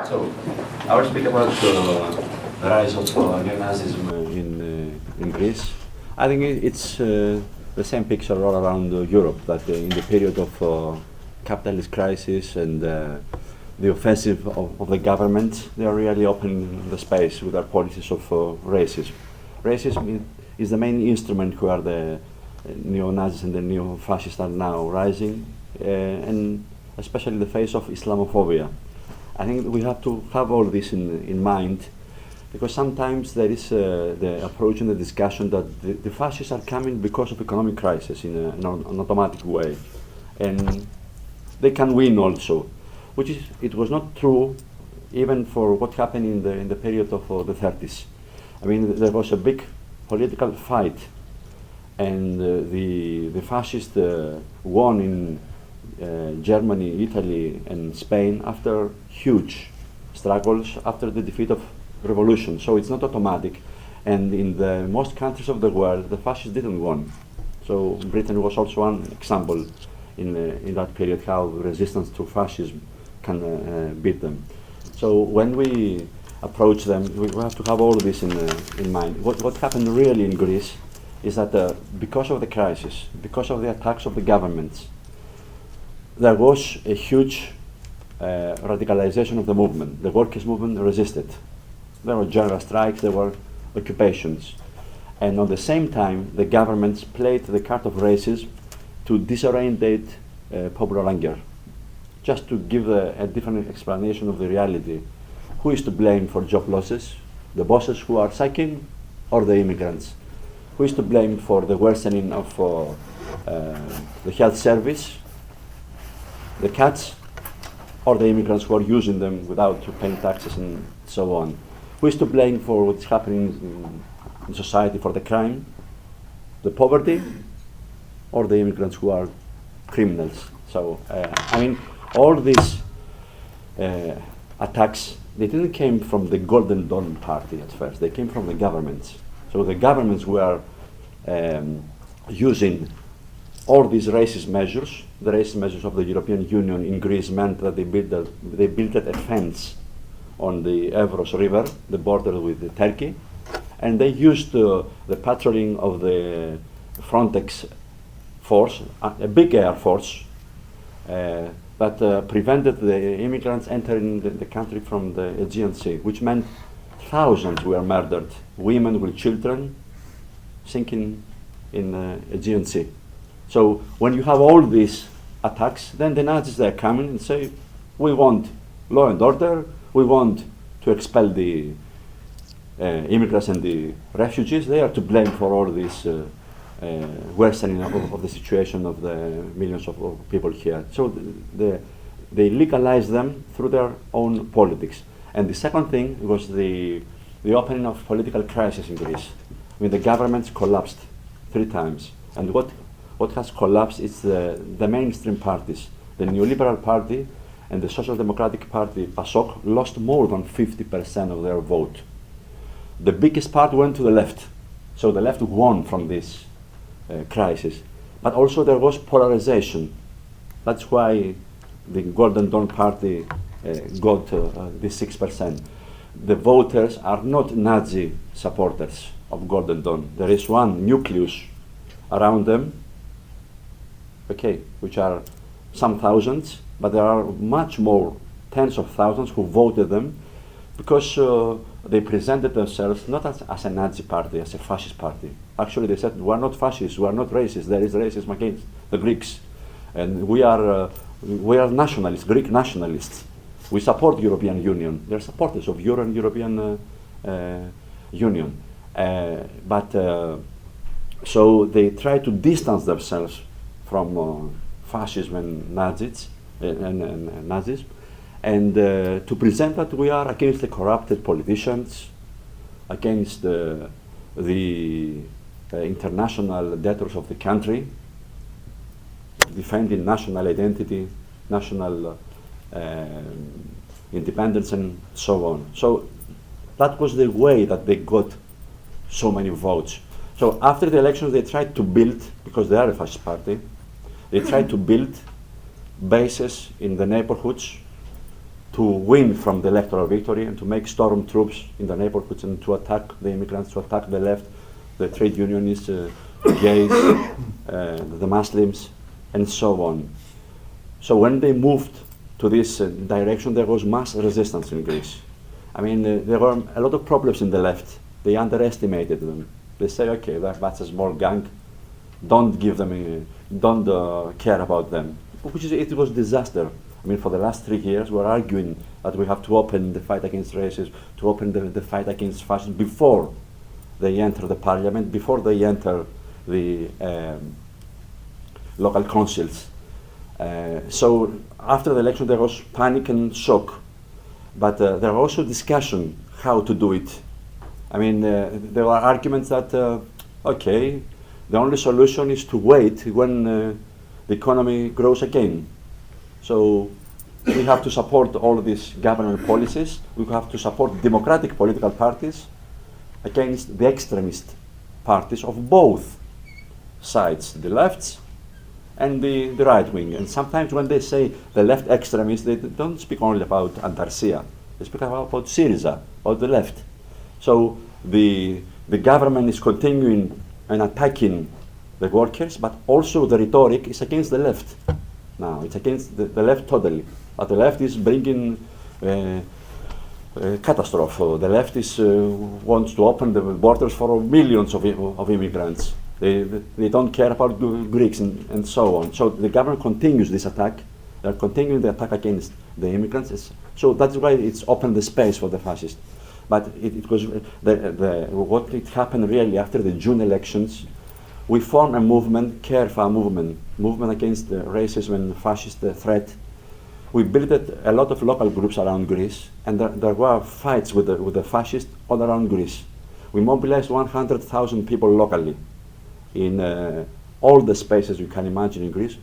So, I will speak about the rise of neo-Nazism in Greece. I think it's the same picture all around Europe, that in the period of capitalist crisis and the offensive of the government, they are really opening the space with their policies of racism. Racism is the main instrument where the neo-Nazis and the neo-fascists are now rising, and especially in the face of Islamophobia. I think we have to have all this in mind, because sometimes there is the approach in the discussion that the fascists are coming because of economic crisis in an automatic way, and they can win also, which is, it was not true even for what happened in the period of the 30s. I mean, there was a big political fight, and the fascists won in Germany, Italy, and Spain after huge struggles after the defeat of revolution. So it's not automatic, and in the most countries of the world, the fascists didn't win. So Britain was also one example in that period how resistance to fascism can beat them. So when we approach them, we have to have all this in mind. What happened really in Greece is that because of the crisis, because of the attacks of the governments, there was a huge radicalization of the movement. The workers' movement resisted. There were general strikes, there were occupations. And at the same time, the governments played the card of racism to disorientate popular anger. Just to give a different explanation of the reality. Who is to blame for job losses? The bosses who are sacking, or the immigrants? Who is to blame for the worsening of the health service? The cuts, or the immigrants who are using them without paying taxes and so on? Who is to blame for what's happening in society, for the crime? The poverty, or the immigrants who are criminals? So, I mean, all these attacks, they didn't came from the Golden Dawn party at first, they came from the governments. So the governments were using all these racist measures. The racist measures of the European Union in Greece meant that they built a fence on the Evros River, the border with Turkey, and they used the patrolling of the Frontex force, a big air force, that prevented the immigrants entering the country from the Aegean Sea, which meant thousands were murdered, women with children sinking in the Aegean Sea. So when you have all these attacks, then the Nazis are coming and say, we want law and order, we want to expel the immigrants and the refugees. They are to blame for all this worsening of the situation of the millions of people here. So they legalize them through their own politics. And the second thing was the opening of political crisis in Greece. I mean, the governments collapsed 3 times. And what has collapsed is the mainstream parties. The neoliberal party and the Social Democratic Party, PASOK, lost more than 50% of their vote. The biggest part went to the left. So the left won from this crisis. But also there was polarization. That's why the Golden Dawn Party got this 6%. The voters are not Nazi supporters of Golden Dawn. There is one nucleus around them, okay, which are some thousands, but there are much more, tens of thousands who voted them because they presented themselves not as a Nazi party, as a fascist party. Actually, they said, we are not fascists, we are not racist, there is racism against the Greeks. And we are nationalists, Greek nationalists. We support European Union. They're supporters of European Union. So they try to distance themselves from fascism and Nazis, and to present that we are against the corrupted politicians, against the international debtors of the country, defending national identity, national independence, and so on. So that was the way that they got so many votes. So after the elections, they tried to build, because they are a fascist party, they tried to build bases in the neighborhoods to win from the electoral victory and to make storm troops in the neighborhoods and to attack the immigrants, to attack the left, the trade unionists, gays, the Muslims, and so on. So when they moved to this direction, there was mass resistance in Greece. I mean, there were a lot of problems in the left. They underestimated them. They say, okay, that's a small gang. Don't give them, don't care about them. It was disaster. I mean, for the last 3 years, we're arguing that we have to open the fight against racism, to open the fight against fascism before they enter the parliament, before they enter the local councils. So after the election, there was panic and shock, but there were also discussion how to do it. I mean, there were arguments that, okay, the only solution is to wait when the economy grows again. So we have to support all of these government policies. We have to support democratic political parties against the extremist parties of both sides, the lefts and the right wing. And sometimes when they say the left extremists, they don't speak only about Antarcia. They speak about Syriza, about the left. So the government is continuing and attacking the workers, but also the rhetoric is against the left. Now, it's against the left totally. But the left is bringing catastrophe. The left is, wants to open the borders for millions of immigrants. They don't care about Greeks and so on. So the government continues this attack. They're continuing the attack against the immigrants. So that's why it's opened the space for the fascists. But it was what it happened really after the June elections. We formed a movement, care for a movement against racism and fascist threat. We built a lot of local groups around Greece, and there were fights with the fascists all around Greece. We mobilized 100,000 people locally in all the spaces you can imagine in Greece,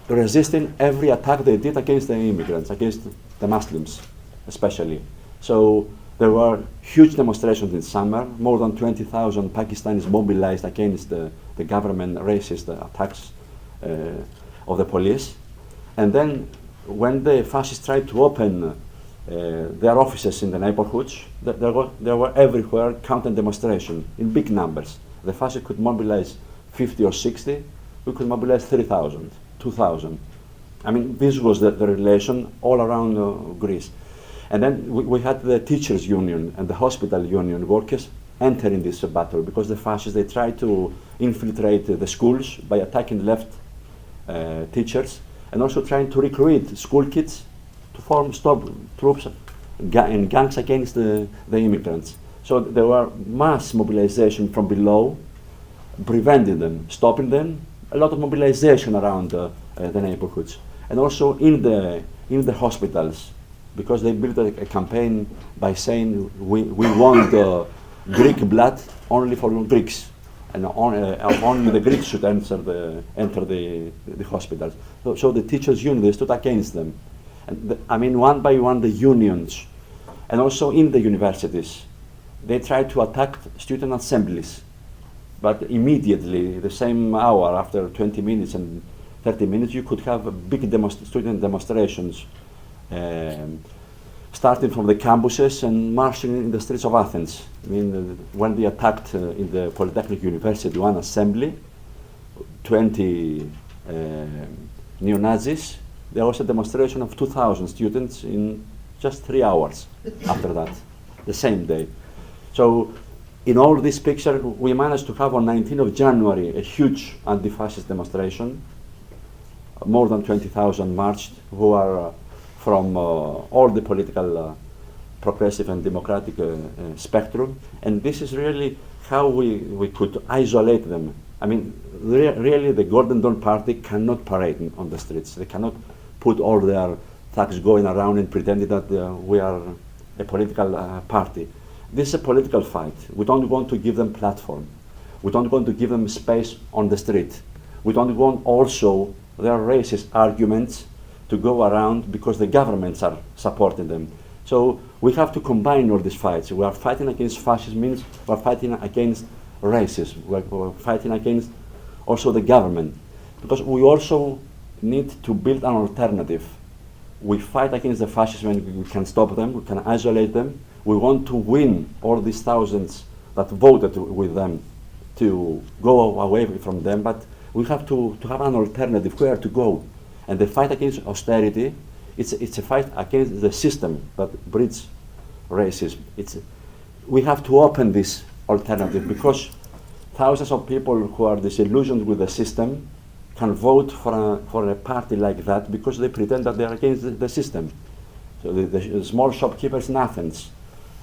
resisting every attack they did against the immigrants, against the Muslims especially. So there were huge demonstrations in summer. More than 20,000 Pakistanis mobilized against the government racist attacks of the police. And then when the fascists tried to open their offices in the neighborhoods, there were everywhere counter demonstrations in big numbers. The fascists could mobilize 50 or 60. We could mobilize 3,000, 2,000. I mean, this was the relation all around Greece. And then we had the teachers' union and the hospital union workers entering this battle, because the fascists, they tried to infiltrate the schools by attacking left teachers, and also trying to recruit school kids to form troops and gangs against the immigrants. So there were mass mobilization from below, preventing them, stopping them, a lot of mobilization around the neighborhoods, and also in the hospitals, because they built a campaign by saying we want Greek blood only for Greeks, and only the Greeks should enter the hospitals. So the teachers' union, they stood against them. And I mean, one by one, the unions, and also in the universities, they tried to attack student assemblies. But immediately, the same hour, after 20 minutes and 30 minutes, you could have big student demonstrations, starting from the campuses and marching in the streets of Athens. I mean, when they attacked in the Polytechnic University one assembly, 20 neo-Nazis, there was a demonstration of 2,000 students in just 3 hours after that, the same day. So in all this picture, we managed to have on 19th of January a huge anti-fascist demonstration. More than 20,000 marched, who are from all the political progressive and democratic spectrum. And this is really how we could isolate them. I mean, really the Golden Dawn Party cannot parade on the streets. They cannot put all their thugs going around and pretending that we are a political party. This is a political fight. We don't want to give them platform. We don't want to give them space on the street. We don't want also their racist arguments to go around because the governments are supporting them. So we have to combine all these fights. We are fighting against fascism, means we are fighting against racism. We're fighting against also the government, because we also need to build an alternative we fight against the fascists when we can stop them, we can isolate them. We want to win all these thousands that voted with them to go away from them, but we have to have an alternative where to go. And the fight against austerity, it's a fight against the system that breeds racism. We have to open this alternative because thousands of people who are disillusioned with the system can vote for a party like that because they pretend that they are against the system. So the small shopkeepers in Athens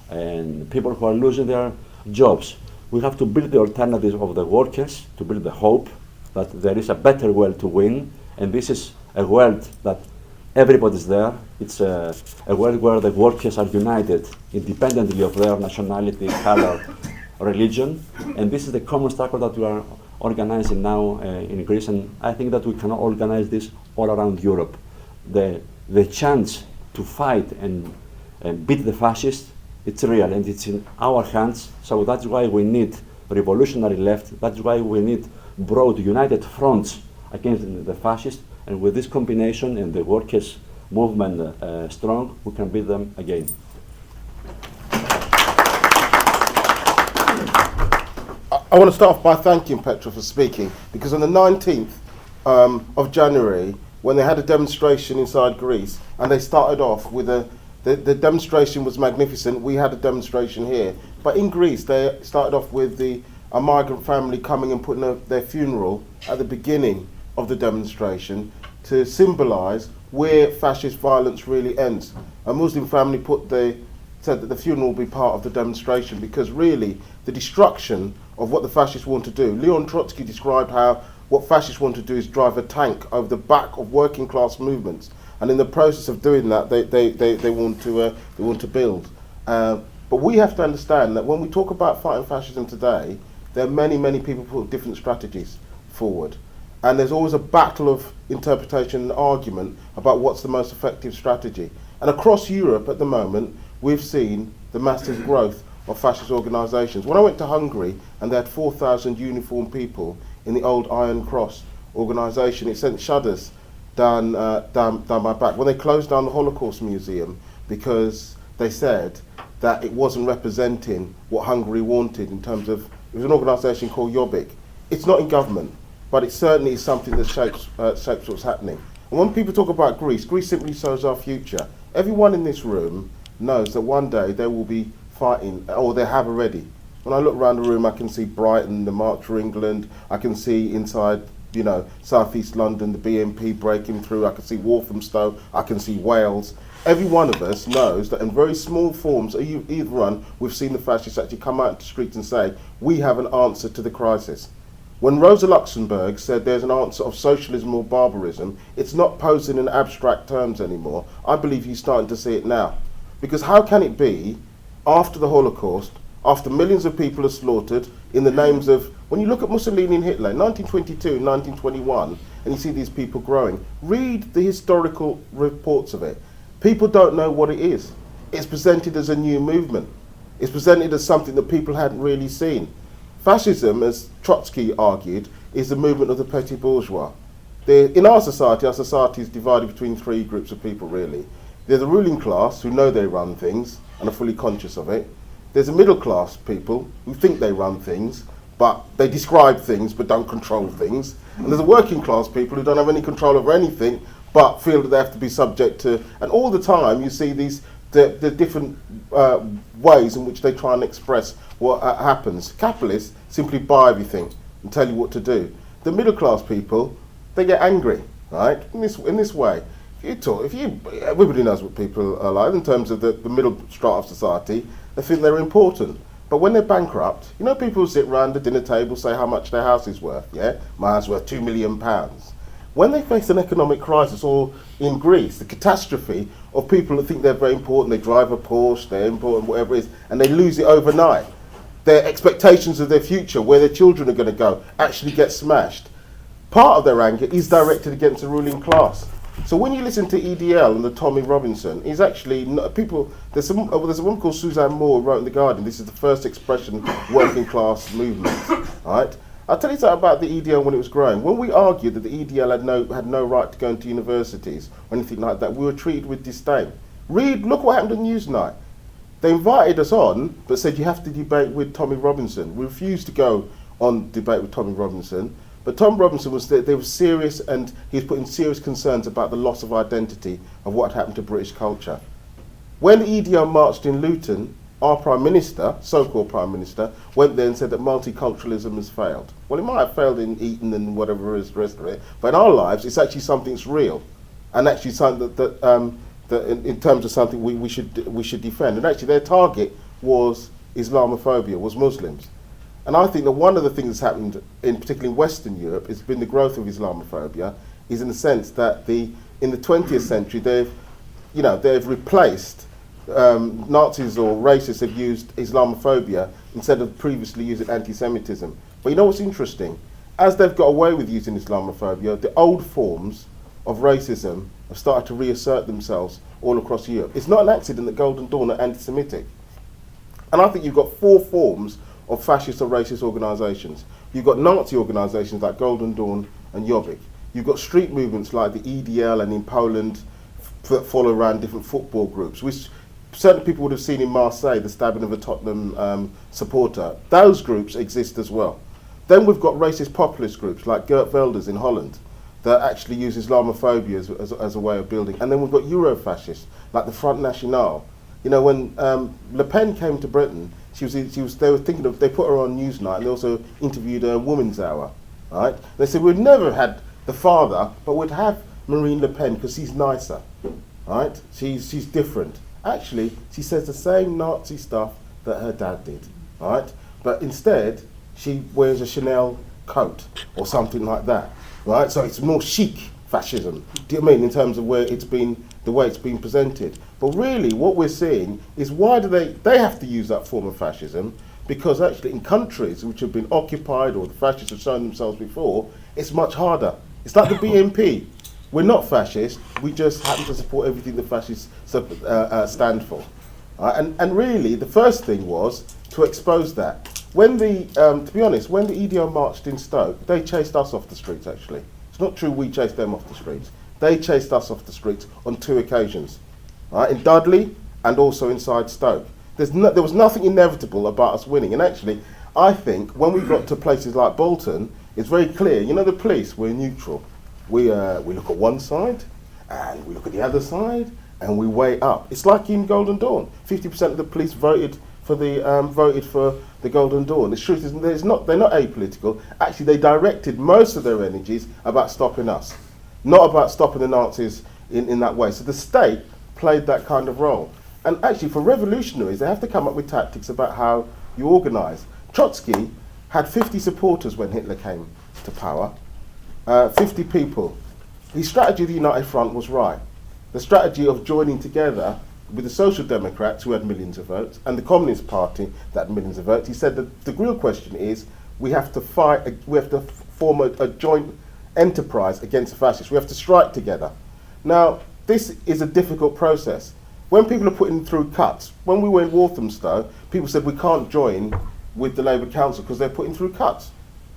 and people who are losing their jobs. We have to build the alternative of the workers, to build the hope that there is a better world to win, and this is a world that everybody's there. It's a world where the workers are united independently of their nationality, color, religion, and this is the common struggle that we are organizing now in Greece, and I think that we can organize this all around Europe. The chance to fight and beat the fascists, it's real and it's in our hands, so that's why we need revolutionary left, that's why we need broad united fronts against the fascists, and with this combination and the workers' movement strong, we can beat them again. I want to start off by thanking Petra for speaking, because on the 19th of January, when they had a demonstration inside Greece, and they started off with the demonstration was magnificent. We had a demonstration here, but in Greece they started off with a migrant family coming and putting their funeral at the beginning of the demonstration to symbolise where fascist violence really ends. A Muslim family said that the funeral will be part of the demonstration because really the destruction of what the fascists want to do. Leon Trotsky described how what fascists want to do is drive a tank over the back of working class movements, and in the process of doing that they want to build. But we have to understand that when we talk about fighting fascism today, there are many people who put different strategies forward, and there's always a battle of interpretation and argument about what's the most effective strategy. And across Europe at the moment, we've seen the massive growth of fascist organisations. When I went to Hungary and they had 4,000 uniformed people in the old Iron Cross organisation, it sent shudders down my back. When they closed down the Holocaust Museum because they said that it wasn't representing what Hungary wanted in terms of, it was an organisation called Jobbik. It's not in government, but it certainly is something that shapes what's happening. And when people talk about Greece, Greece simply shows our future. Everyone in this room knows that one day they will be fighting, or they have already. When I look around the room, I can see Brighton, the March for England, I can see inside, South East London, the BNP breaking through, I can see Walthamstow, I can see Wales. Every one of us knows that in very small forms, either one, we've seen the fascists actually come out into the streets and say, we have an answer to the crisis. When Rosa Luxemburg said there's an answer of socialism or barbarism, it's not posed in abstract terms anymore. I believe he's starting to see it now. Because how can it be, after the Holocaust, after millions of people are slaughtered in the names of, when you look at Mussolini and Hitler, 1922, 1921, and you see these people growing, read the historical reports of it. People don't know what it is. It's presented as a new movement. It's presented as something that people hadn't really seen. Fascism, as Trotsky argued, is the movement of the petty bourgeois. In our society is divided between three groups of people, really. There's the ruling class, who know they run things and are fully conscious of it. There's the middle class people, who think they run things, but they describe things but don't control things. And there's the working class people who don't have any control over anything, but feel that they have to be subject to, and all the time you see the different ways in which they try and express what happens. Capitalists simply buy everything and tell you what to do. The middle class people, they get angry, right? In this way. Everybody knows what people are like in terms of the middle strata of society. They think they're important. But when they're bankrupt, people sit around the dinner table, say how much their house is worth, yeah? My house is worth £2 million. When they face an economic crisis, or in Greece, the catastrophe of people that think they're very important, they drive a Porsche, they're important, whatever it is, and they lose it overnight. Their expectations of their future, where their children are going to go, actually get smashed. Part of their anger is directed against the ruling class. So when you listen to EDL and the Tommy Robinson, he's actually there's a woman called Suzanne Moore who wrote in The Guardian, this is the first expression of working class movement, right? I'll tell you something about the EDL when it was growing. When we argued that the EDL had no right to go into universities or anything like that, we were treated with disdain. Look what happened on Newsnight. They invited us on, but said you have to debate with Tommy Robinson. We refused to go on debate with Tommy Robinson, but Tom Robinson was there was serious, and he was putting serious concerns about the loss of identity of what had happened to British culture. When the EDL marched in Luton, our Prime Minister, so-called Prime Minister, went there and said that multiculturalism has failed. Well, it might have failed in Eton and whatever is the rest of it, but in our lives, it's actually something that's real, and actually something that in terms of something we should defend. And actually, their target was Islamophobia, was Muslims. And I think that one of the things that's happened, particularly in Western Europe, has been the growth of Islamophobia, is in the sense that in the 20th century they've replaced Nazis or racists have used Islamophobia instead of previously using anti-Semitism. But you know what's interesting? As they've got away with using Islamophobia, the old forms of racism have started to reassert themselves all across Europe. It's not an accident that Golden Dawn are anti-Semitic. And I think you've got four forms of fascist or racist organisations. You've got Nazi organisations like Golden Dawn and Jobbik. You've got street movements like the EDL and in Poland that follow around different football groups, which certain people would have seen in Marseille, the stabbing of a Tottenham supporter. Those groups exist as well. Then we've got racist populist groups like Geert Wilders in Holland that actually use Islamophobia as a way of building. And then we've got Eurofascists like the Front National. You know, when Le Pen came to Britain, they put her on Newsnight, and they also interviewed her Woman's Hour, right? They said we'd never had the father, but we'd have Marine Le Pen because she's nicer, right? She's different. Actually, she says the same Nazi stuff that her dad did, right? But instead, she wears a Chanel coat or something like that, right? So it's more chic fascism. Do you know what I mean, in terms of the way it's been presented? But really, what we're seeing is why do they have to use that form of fascism? Because actually, in countries which have been occupied or the fascists have shown themselves before, it's much harder. It's like the BNP. We're not fascist. We just happen to support everything the fascists stand for. And really, the first thing was to expose that. To be honest, when the EDL marched in Stoke, they chased us off the streets, actually. It's not true we chased them off the streets. They chased us off the streets on 2 occasions, right? In Dudley and also inside Stoke. There was nothing inevitable about us winning. And actually, I think when we got to places like Bolton, it's very clear. You know, the police, we're neutral. We look at one side, and we look at the other side, and we weigh up. It's like in Golden Dawn. 50% of the police voted for the Golden Dawn. The truth is, they're not apolitical. Actually, they directed most of their energies about stopping us, not about stopping the Nazis in that way. So the state played that kind of role. And actually, for revolutionaries, they have to come up with tactics about how you organise. Trotsky had 50 supporters when Hitler came to power. 50 people. The strategy of the United Front was right. The strategy of joining together with the Social Democrats, who had millions of votes, and the Communist Party, that had millions of votes, he said that the real question is we have to form a joint enterprise against the fascists. We have to strike together. Now, this is a difficult process. When people are putting through cuts, when we were in Walthamstow, people said we can't join with the Labour Council because they're putting through cuts.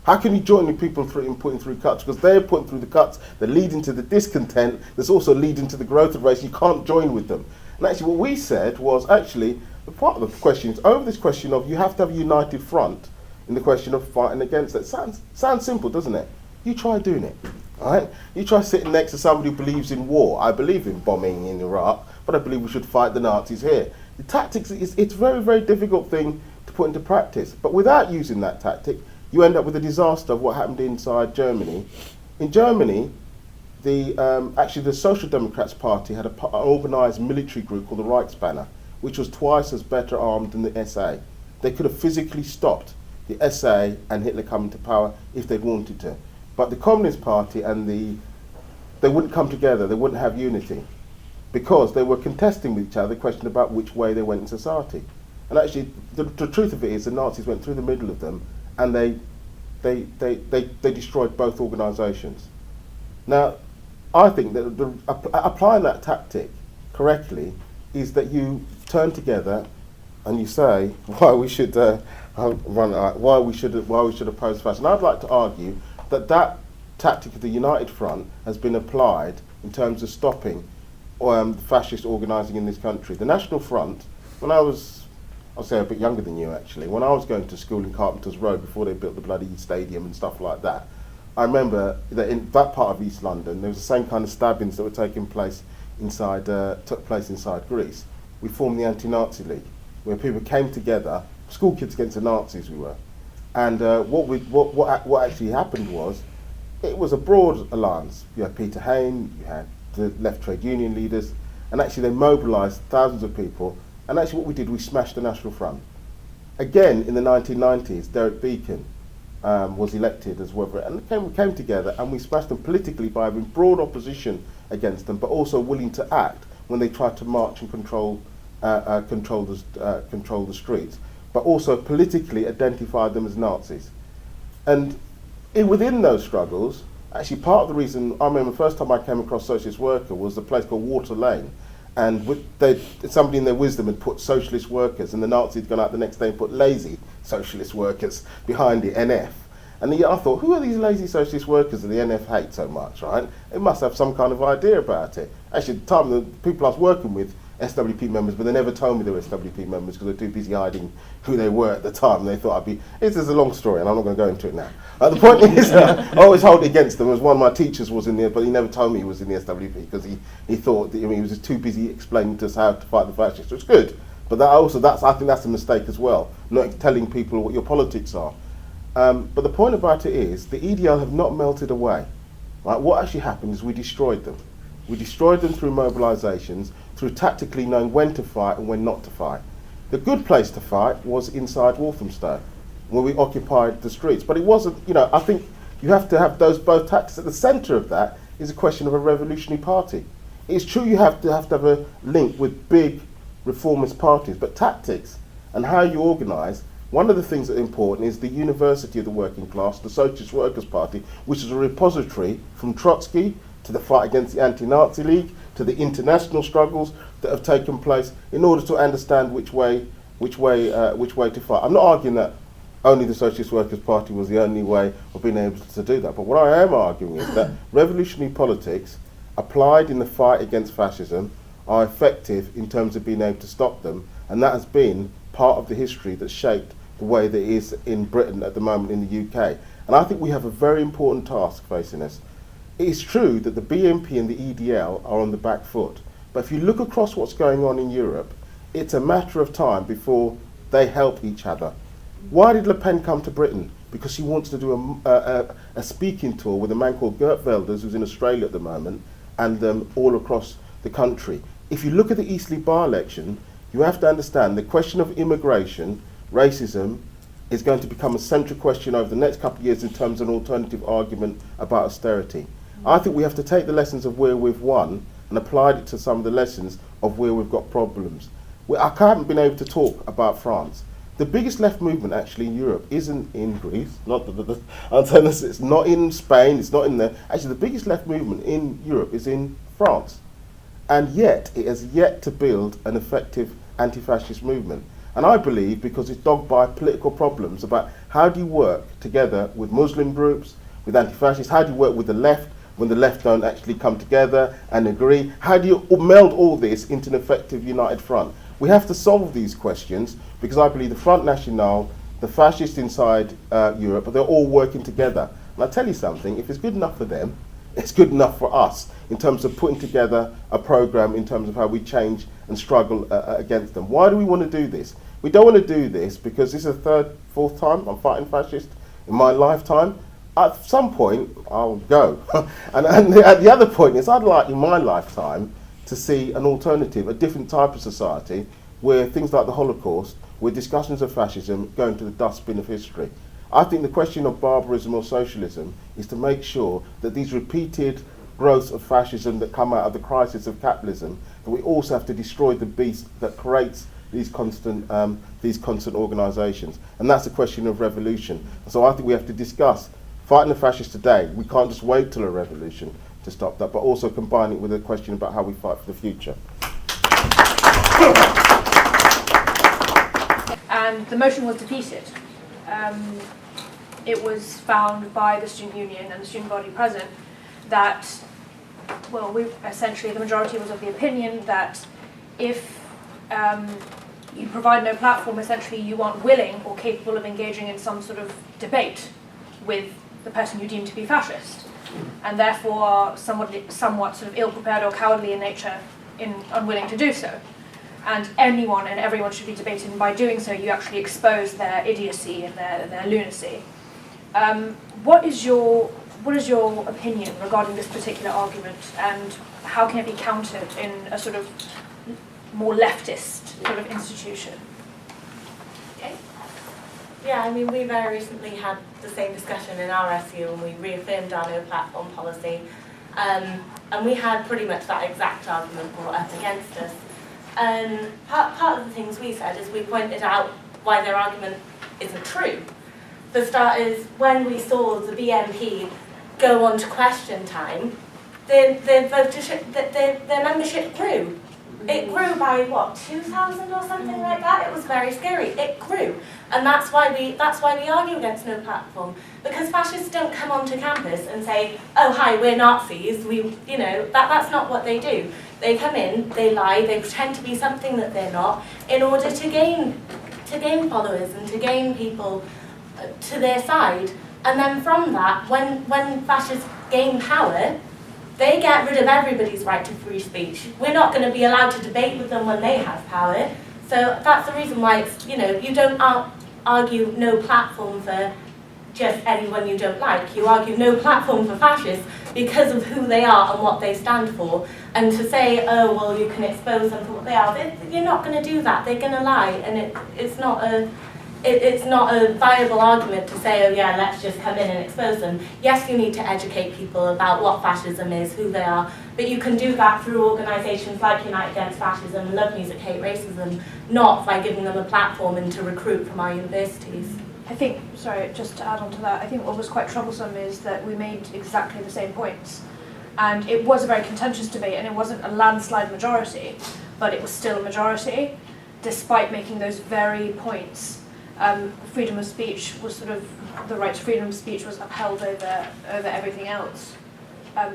How can you join with people putting through cuts? Because they're putting through the cuts, they're leading to the discontent, that's also leading to the growth of race. You can't join with them. And actually what we said was actually, the part of the question is over this question of you have to have a united front in the question of fighting against it. Sounds simple, doesn't it? You try doing it, all right? You try sitting next to somebody who believes in war. I believe in bombing in Iraq, but I believe we should fight the Nazis here. The tactics, it's a very, very difficult thing to put into practice. But without using that tactic, you end up with a disaster of what happened inside Germany. In Germany, actually the Social Democrats Party had an organised military group called the Reichsbanner, which was twice as better armed than the SA. They could have physically stopped the SA and Hitler coming to power if they'd wanted to. But the Communist Party and they wouldn't come together, they wouldn't have unity, because they were contesting with each other the question about which way they went in society. And actually, the truth of it is the Nazis went through the middle of them, and they destroyed both organisations. Now, I think that applying that tactic correctly is that you turn together, and you say why we should why we should oppose fascism. I'd like to argue that that tactic of the United Front has been applied in terms of stopping the fascist organising in this country. The National Front, when I'll say a bit younger than you actually, when I was going to school in Carpenter's Road before they built the bloody stadium and stuff like that, I remember that in that part of East London there was the same kind of stabbings that were taking place took place inside Greece. We formed the Anti-Nazi League, where people came together, school kids against the Nazis we were. And what actually happened was, it was a broad alliance. You had Peter Hain, you had the left trade union leaders, and actually they mobilised thousands of people. And actually what we did, we smashed the National Front. Again, in the 1990s, Derek Beacon was elected as well, and we came together and we smashed them politically by having broad opposition against them, but also willing to act when they tried to march and control the streets, but also politically identify them as Nazis. And within those struggles, actually part of the reason, I remember the first time I came across Socialist Worker was a place called Water Lane, and somebody in their wisdom had put Socialist Workers, and the Nazis had gone out the next day and put lazy Socialist Workers behind the NF. And I thought, who are these lazy Socialist Workers that the NF hate so much, right? It must have some kind of idea about it. Actually, at the time, the people I was working with, SWP members, but they never told me they were SWP members because they were too busy hiding who they were at the time. And they thought I'd be, this is a long story and I'm not going to go into it now. The point is, I always hold it against them, as one of my teachers was in there, but he never told me he was in the SWP because he thought, that, he was just too busy explaining to us how to fight the fascists. So it's good, but I think that's a mistake as well, not telling people what your politics are. But the point about it is, the EDL have not melted away. Right? What actually happened is we destroyed them. We destroyed them through mobilisations, through tactically knowing when to fight and when not to fight. The good place to fight was inside Walthamstow, where we occupied the streets. But it wasn't, I think you have to have those both tactics. At the centre of that is a question of a revolutionary party. It's true you have to have a link with big reformist parties, but tactics and how you organise, one of the things that are important is the university of the working class, the Socialist Workers' Party, which is a repository from Trotsky to the fight against the Anti-Nazi League, to the international struggles that have taken place, in order to understand which way to fight. I'm not arguing that only the Socialist Workers' Party was the only way of being able to do that, but what I am arguing is that revolutionary politics applied in the fight against fascism are effective in terms of being able to stop them, and that has been part of the history that shaped the way that it is in Britain at the moment, in the UK. And I think we have a very important task facing us. It is true that the BNP and the EDL are on the back foot, but if you look across what's going on in Europe, it's a matter of time before they help each other. Why did Le Pen come to Britain? Because she wants to do a speaking tour with a man called Geert Wilders, who's in Australia at the moment, and all across the country. If you look at the Eastleigh by-election, you have to understand the question of immigration, racism, is going to become a central question over the next couple of years in terms of an alternative argument about austerity. I think we have to take the lessons of where we've won and apply it to some of the lessons of where we've got problems. I haven't been able to talk about France. The biggest left movement actually in Europe isn't in Greece, it's not in Spain, it's not in there. Actually, the biggest left movement in Europe is in France. And yet, it has yet to build an effective anti-fascist movement. And I believe because it's dogged by political problems about how do you work together with Muslim groups, with anti-fascists, how do you work with the left when the left don't actually come together and agree? How do you meld all this into an effective united front? We have to solve these questions because I believe the Front National, the fascists inside Europe, they're all working together. And I'll tell you something, if it's good enough for them, it's good enough for us in terms of putting together a program in terms of how we change and struggle against them. Why do we want to do this? We don't want to do this because this is the third, fourth time I'm fighting fascists in my lifetime. At some point, I'll go. and the other point is I'd like in my lifetime to see an alternative, a different type of society where things like the Holocaust, where discussions of fascism go into the dustbin of history. I think the question of barbarism or socialism is to make sure that these repeated growths of fascism that come out of the crisis of capitalism, that we also have to destroy the beast that creates these constant organisations. And that's a question of revolution. So I think we have to discuss fighting the fascists today. We can't just wait till a revolution to stop that, but also combine it with a question about how we fight for the future. and the motion was defeated. It was found by the student union and the student body present that, well, essentially the majority was of the opinion that if you provide no platform, essentially you aren't willing or capable of engaging in some sort of debate with the person you deem to be fascist, and therefore are somewhat sort of ill-prepared or cowardly in nature, unwilling to do so. And anyone and everyone should be debated, and by doing so you actually expose their idiocy and their lunacy. What is your opinion regarding this particular argument, and how can it be countered in a sort of more leftist sort of institution? Okay. Yeah, I mean, we very recently had the same discussion in our SU, and we reaffirmed our no platform policy, and we had pretty much that exact argument brought up against us. Part of the things we said is we pointed out why their argument isn't true. For starters, when we saw the BNP go on to question time, their membership grew. It grew by what, 2,000 or something like that? It was very scary. It grew, and that's why we argue against no platform, because fascists don't come onto campus and say, "Oh hi, we're Nazis." That's not what they do. They come in, they lie, they pretend to be something that they're not, in order to gain followers and to gain people to their side. And then from that, when fascists gain power, they get rid of everybody's right to free speech. We're not going to be allowed to debate with them when they have power. So that's the reason why it's, you don't argue no platform for just anyone you don't like. You argue no platform for fascists because of who they are and what they stand for. And to say, oh, well, you can expose them for what they are, you're not going to do that. They're going to lie, and it's not a viable argument to say, oh yeah, let's just come in and expose them. Yes, you need to educate people about what fascism is, who they are, but you can do that through organisations like Unite Against Fascism, Love Music, Hate Racism, not by giving them a platform and to recruit from our universities. I think, sorry, just to add on to that, I think what was quite troublesome is that we made exactly the same points. And it was a very contentious debate, and it wasn't a landslide majority, but it was still a majority, despite making those very points. Freedom of speech was sort of, the right to freedom of speech was upheld over everything else.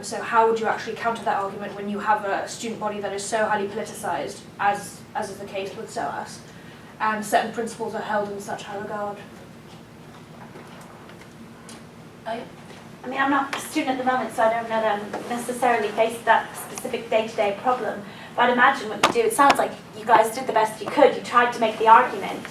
So how would you actually counter that argument when you have a student body that is so highly politicized, as is the case with SOAS, and certain principles are held in such high regard? I mean, I'm not a student at the moment, so I don't know that I'm necessarily faced that specific day-to-day problem. But I'd imagine what you do, it sounds like you guys did the best you could. You tried to make the argument.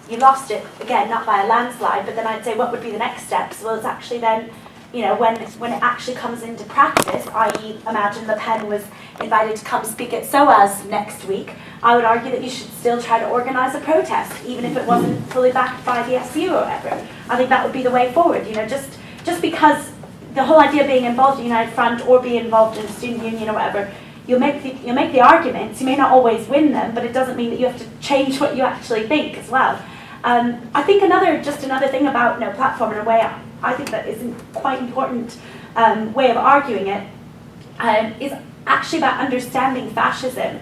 You lost it, again, not by a landslide, but then I'd say, what would be the next steps? Well, it's actually then, when it actually comes into practice, i.e. imagine Le Pen was invited to come speak at SOAS next week, I would argue that you should still try to organise a protest, even if it wasn't fully backed by the SU or whatever. I think that would be the way forward, just because the whole idea of being involved in United Front or being involved in a student union or whatever, you'll make the arguments. You may not always win them, but it doesn't mean that you have to change what you actually think as well. I think another thing about no platform, in a way I think that is quite important way of arguing it, is actually about understanding fascism.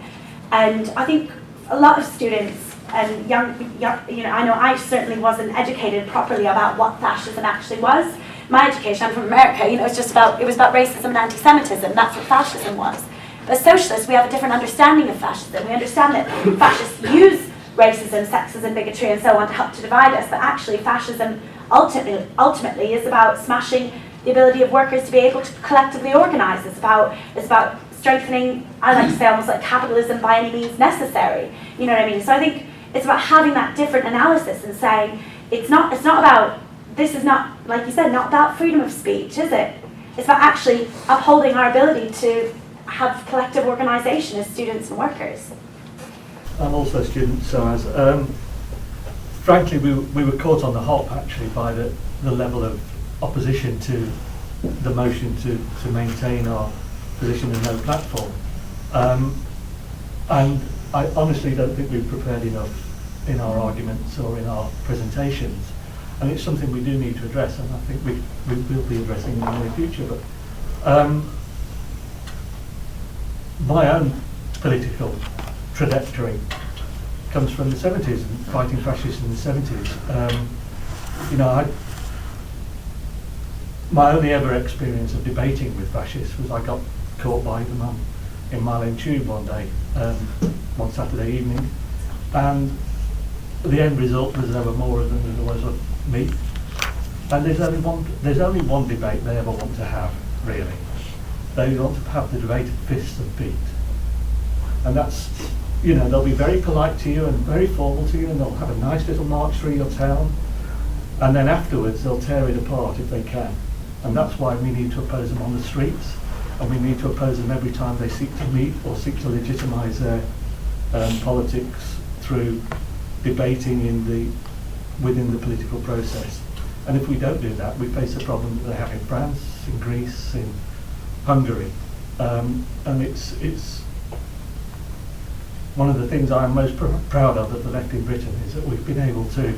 And I think a lot of students and young, I know I certainly wasn't educated properly about what fascism actually was. My education, I'm from America, it was about racism and anti-Semitism. That's what fascism was. But as socialists, we have a different understanding of fascism. We understand that fascists use racism, sexism, bigotry, and so on to help to divide us. But actually, fascism ultimately is about smashing the ability of workers to be able to collectively organise. It's about strengthening, I like to say, almost like capitalism by any means necessary. You know what I mean? So I think it's about having that different analysis and saying it's not about, this is not, like you said, not about freedom of speech, is it? It's about actually upholding our ability to have collective organisation as students and workers. I'm also a student, so frankly we were caught on the hop actually by the level of opposition to the motion to maintain our position in no platform. And I honestly don't think we've prepared enough in our arguments or in our presentations. And it's something we do need to address, and I think we will be addressing in the near future. But my own political trajectory comes from the 70s, and fighting fascists in the 70s. You know, my only ever experience of debating with fascists was I got caught by them in Mile End Tube one day, one Saturday evening, and the end result was there were more of them than there was of me. And there's only one debate they ever want to have, really. They want to have the debate of fists and feet. And that's, you know, they'll be very polite to you and very formal to you, and they'll have a nice little march through your town, and then afterwards they'll tear it apart if they can. And that's why we need to oppose them on the streets, and we need to oppose them every time they seek to meet or seek to legitimise their politics through debating within the political process. And if we don't do that, we face a problem that they have in France, in Greece, in Hungary. And it's one of the things I'm most proud of at the left in Britain is that we've been able to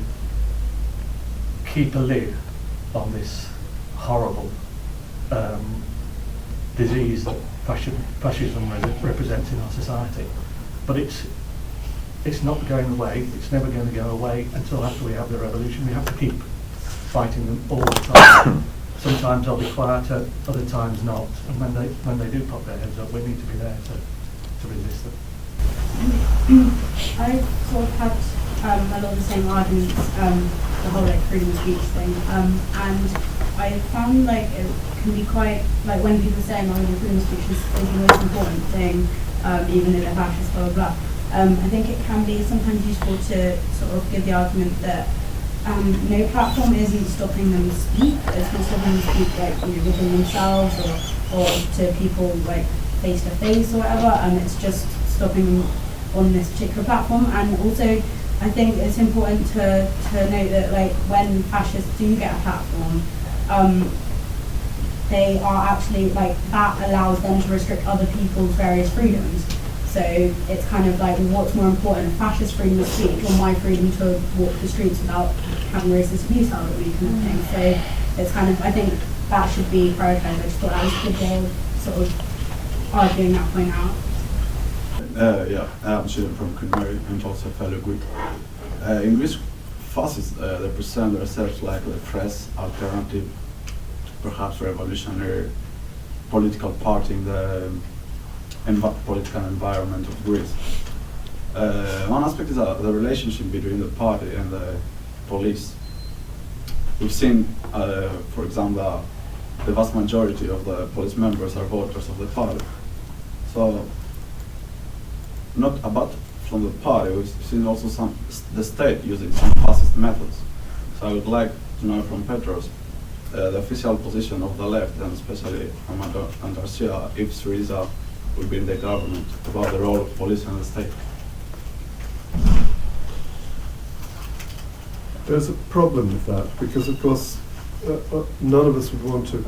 keep a lid on this horrible disease that fascism represents in our society. But it's not going away, it's never going to go away until after we have the revolution. We have to keep fighting them all the time. Sometimes they'll be quieter, other times not. And when they do pop their heads up, we need to be there to resist them. I sort of had a lot of the same arguments, the whole like freedom of speech thing, and I found like it can be quite, like when people are saying, oh, freedom of speech is the most important thing, even though they're fascist, blah, blah, blah. I think it can be sometimes useful to sort of give the argument that no platform isn't stopping them speak, it's not stopping them speak like, you know, within themselves or to people like face to face or whatever, it's just stopping them on this particular platform. And also I think it's important to note that like when fascists do get a platform, they are actually like, that allows them to restrict other people's various freedoms. So it's kind of like, what's more important, fascist freedom of speech or my freedom to walk the streets without having racist abuse out of me kind of thing. So it's kind of, I think that should be prioritised. I just thought that was a good way of sort of arguing that point out. Yeah, I'm student from Queen and also a fellow Greek. In Greece, fascists they present themselves like a fresh, alternative, perhaps revolutionary political party in the political environment of Greece. One aspect is the relationship between the party and the police. We've seen, for example, the vast majority of the police members are voters of the party. So, not about from the party, we've seen also the state using some fascist methods. So I would like to know from Petros the official position of the left, and especially from Garcia, if Syriza will be in the government, about the role of police and the state. There's a problem with that, because of course none of us would want to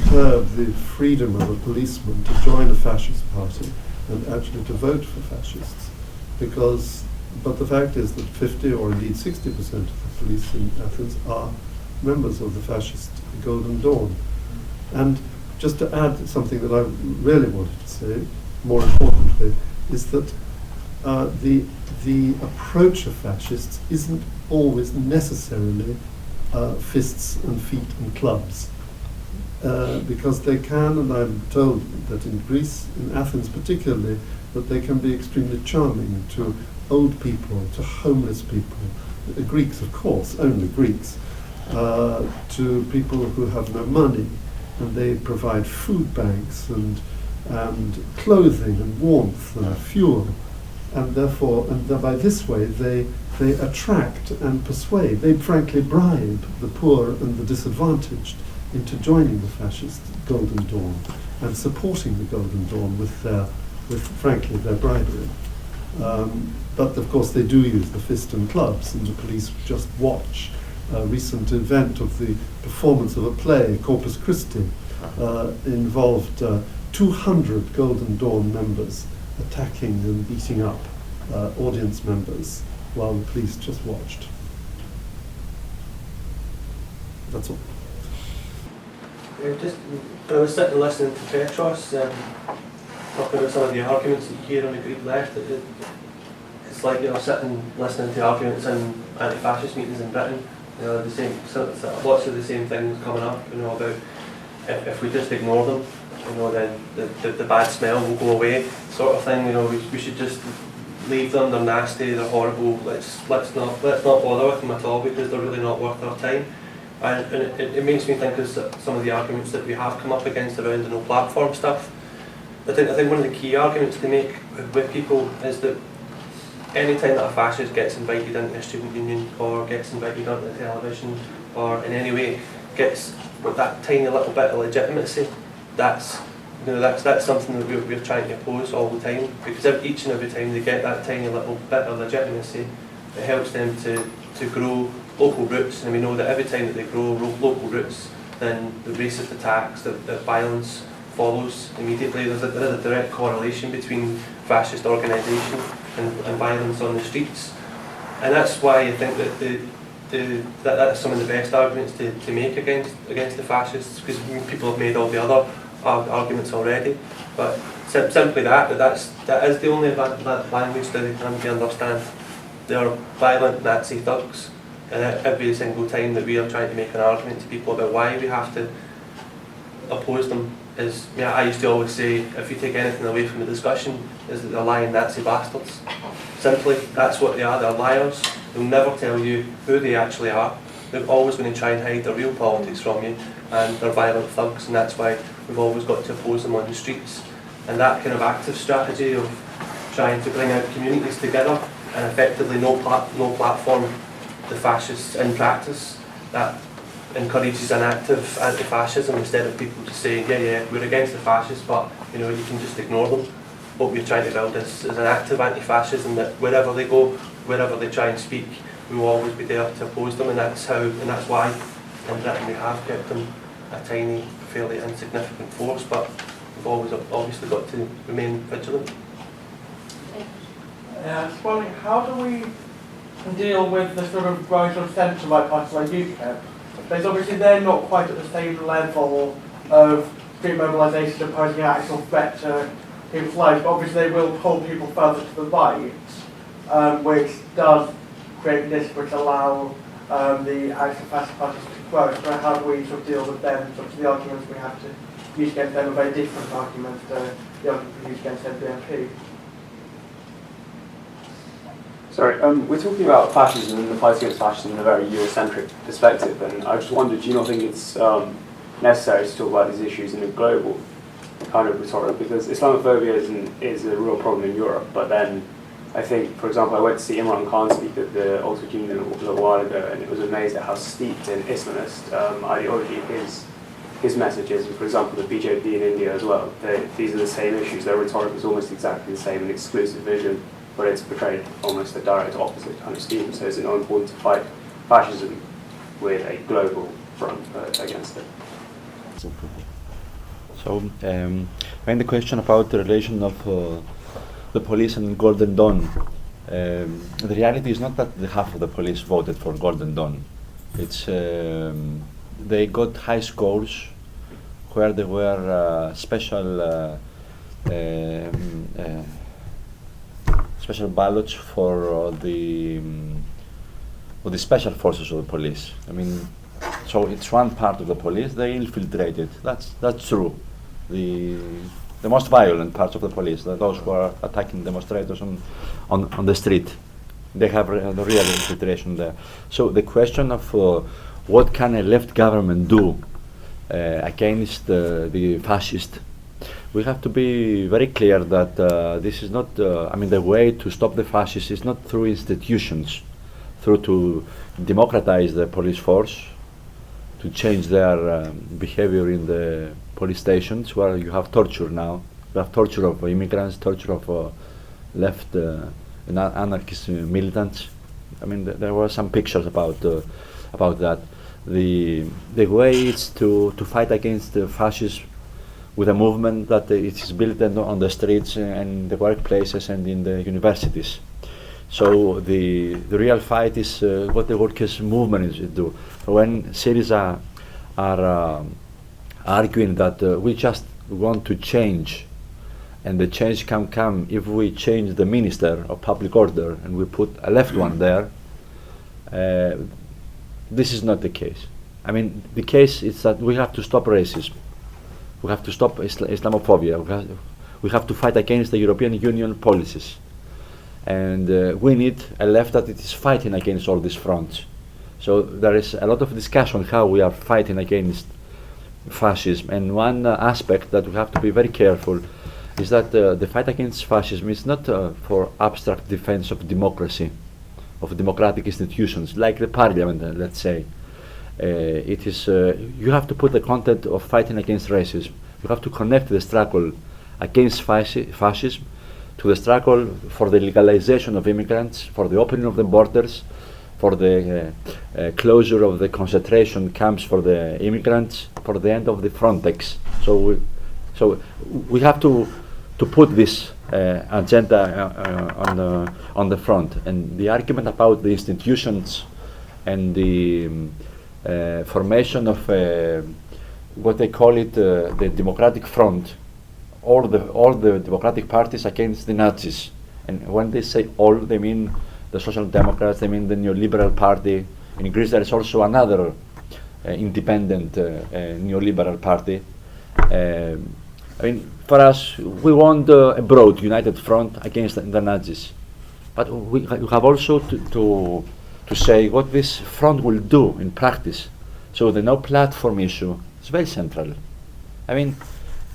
curb the freedom of a policeman to join a fascist party and actually to vote for fascists, but the fact is that 50 or indeed 60% of the police in Athens are members of the fascist Golden Dawn. And just to add something that I really wanted to say, more importantly, is that the approach of fascists isn't always necessarily fists and feet and clubs. Because they can, and I'm told that in Greece, in Athens particularly, that they can be extremely charming to old people, to homeless people, Greeks of course, only Greeks, to people who have no money, and they provide food banks and clothing and warmth and fuel, and therefore, by this way they attract and persuade, they frankly bribe the poor and the disadvantaged into joining the fascist Golden Dawn and supporting the Golden Dawn with frankly their bribery. But of course they do use the fist and clubs, and the police just watch a recent event of the performance of a play, Corpus Christi, involved 200 Golden Dawn members attacking and beating up audience members while the police just watched. That's all. Just, I was sitting listening to Petros talking about some of the arguments that you hear on the Greek left. it's like, you know, sitting listening to arguments in anti-fascist meetings in Britain. You know, the same, lots of the same things coming up. You know, about if we just ignore them, you know, then the bad smell will go away, sort of thing. You know, we should just leave them. They're nasty. They're horrible. Let's not bother with them at all, because they're really not worth our time. And it makes me think of some of the arguments that we have come up against around the no platform stuff. I think one of the key arguments to make with people is that any time that a fascist gets invited into a student union, or gets invited onto the television, or in any way gets that tiny little bit of legitimacy, that's something that we're trying to oppose all the time, because each and every time they get that tiny little bit of legitimacy, it helps them to grow local roots. And we know that every time that they grow local roots, then the racist attacks, the violence follows immediately. There is a direct correlation between fascist organisation and violence on the streets, and that's why I think that that's some of the best arguments to make against the fascists, because people have made all the other arguments already. But simply that is the only language that they can understand. They are violent Nazi thugs, and every single time that we are trying to make an argument to people about why we have to oppose them is, yeah, I used to always say, if you take anything away from the discussion, is that they're lying Nazi bastards. Simply, that's what they are. They're liars. They'll never tell you who they actually are. They're always going to try and hide their real politics from you, and they're violent thugs, and that's why we've always got to oppose them on the streets. And that kind of active strategy of trying to bring out communities together and effectively no platform the fascists in practice, that encourages an active anti-fascism, instead of people just saying, yeah, we're against the fascists, but you know, you can just ignore them. What we're trying to build is an active anti-fascism, that wherever they go, wherever they try and speak, we will always be there to oppose them, and that's why in Britain we have kept them a tiny, fairly insignificant force, but we've always obviously got to remain vigilant. Yeah, I was wondering, how do we deal with the sort of growing sort of centre-right parties like UKIP? Because obviously they're not quite at the same level of street mobilisation and posing an actual threat to people's lives, but obviously they will pull people further to the right, which does create this, which allow the actual fascist parties to grow. So how do we sort of deal with them? Sort of the arguments we have to use against them are very different arguments to the arguments we use against NBMP. Sorry, we're talking about fascism and the fight against fascism in a very Eurocentric perspective, and I just wondered, do you not think it's necessary to talk about these issues in a global kind of rhetoric? Because Islamophobia is a real problem in Europe, but then I think, for example, I went to see Imran Khan speak at the Oxford Union a little while ago, and it was amazed at how steeped in Islamist ideology his message is. And for example, the BJP in India as well, these are the same issues. Their rhetoric is almost exactly the same, an exclusive vision, but it's portrayed almost a direct opposite kind of scheme. So is it not important to fight fascism with a global front against it? So, when the question about the relation of the police and Golden Dawn, the reality is not that the half of the police voted for Golden Dawn. It's they got high scores where there were special ballots for the special forces of the police. I mean, so it's one part of the police. They infiltrated. That's true. The most violent parts of the police, those who are attacking demonstrators on the street, they have the real infiltration there. So the question of what can a left government do against the fascist, we have to be very clear that this is not, I mean, the way to stop the fascists is not through institutions, through to democratize the police force, to change their behavior in the police stations where you have torture now. You have torture of immigrants, torture of left and anarchist militants. I mean, there were some pictures about that. The way is to fight against fascism with a movement that it is built on the streets and the workplaces and in the universities. So the real fight is what the workers' movement is do. When Syriza are arguing that we just want to change And the change can come if we change the minister of public order and we put a left one there. This is not the case. I mean, the case is that we have to stop racism. We have to stop Islamophobia. We have to fight against the European Union policies. And we need a left that it is fighting against all these fronts. So there is a lot of discussion how we are fighting against fascism. And one aspect that we have to be very careful is that the fight against fascism is not for abstract defense of democracy, of democratic institutions, like the parliament, let's say. It is, you have to put the content of fighting against racism. You have to connect the struggle against fascism to the struggle for the legalization of immigrants, for the opening of the borders, for the closure of the concentration camps for the immigrants, for the end of the Frontex. So we have to put this agenda on the front. And the argument about the institutions and the formation of what they call it the Democratic Front, all the democratic parties against the Nazis. And when they say all, they mean the Social Democrats, they mean the Neoliberal Party. In Greece there is also another independent neoliberal party. I mean, for us, we want a broad, united front against the Nazis. But we have also to say what this front will do in practice. So the no platform issue is very central. I mean,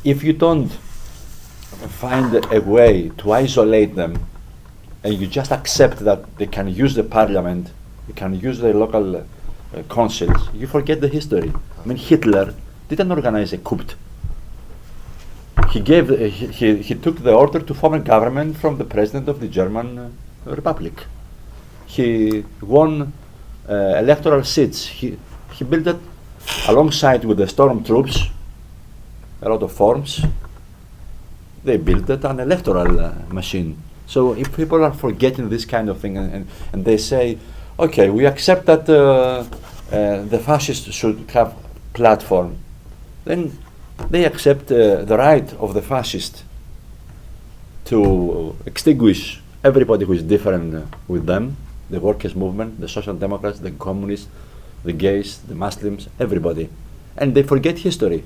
if you don't find a way to isolate them, and you just accept that they can use the parliament, they can use the local councils, you forget the history. I mean, Hitler didn't organize a coup. He gave, he took the order to form a government from the president of the German Republic. He won electoral seats. He built it alongside with the stormtroops, a lot of forms. They built it an electoral machine. So if people are forgetting this kind of thing and they say, okay, we accept that the fascists should have platform, then they accept the right of the fascist to extinguish everybody who is different with them, the workers' movement, the social democrats, the communists, the gays, the Muslims, everybody. And they forget history.